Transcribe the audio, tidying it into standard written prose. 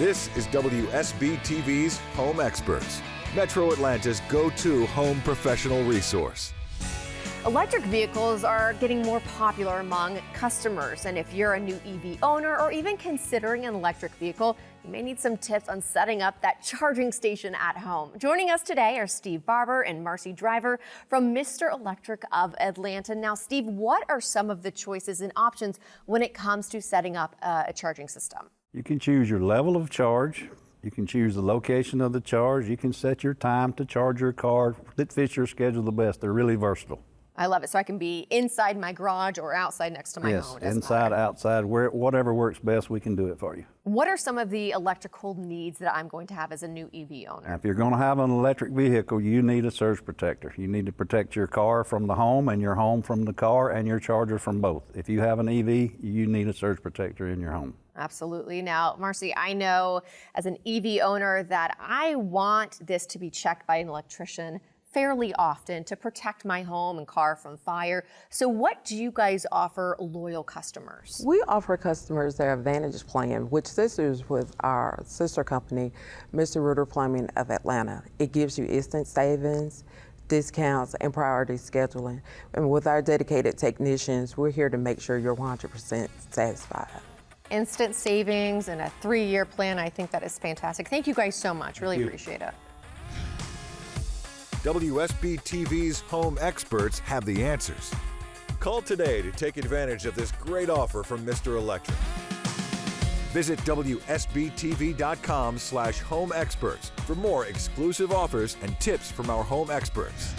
This is WSBTV's Home Experts, Metro Atlanta's go-to home professional resource. Electric vehicles are getting more popular among customers, and if you're a new EV owner or even considering an electric vehicle, you may need some tips on setting up that charging station at home. Joining us today are Steve Barber and Marcy Driver from Mr. Electric of Atlanta. Now, Steve, what are some of the choices and options when it comes to setting up a charging system? You can choose your level of charge. You can choose the location of the charge. You can set your time to charge your car that fits your schedule the best. They're really versatile. I love it. So I can be inside my garage or outside next to my home. Yes, inside, outside, whatever works best, we can do it for you. What are some of the electrical needs that I'm going to have as a new EV owner? Now, if you're going to have an electric vehicle, you need a surge protector. You need to protect your car from the home and your home from the car and your charger from both. If you have an EV, you need a surge protector in your home. Absolutely. Now, Marcy, I know as an EV owner that I want this to be checked by an electrician fairly often to protect my home and car from fire. So what do you guys offer loyal customers? We offer customers their Advantage plan, which sisters with our sister company, Mr. Rooter Plumbing of Atlanta. It gives you instant savings, discounts, and priority scheduling. And with our dedicated technicians, we're here to make sure you're 100% satisfied. Instant savings and a 3-year plan. I think that is fantastic. Thank you guys so much. Really appreciate it. WSBTV's Home Experts have the answers. Call today to take advantage of this great offer from Mr. Electric. Visit WSBTV.com/home experts for more exclusive offers and tips from our home experts.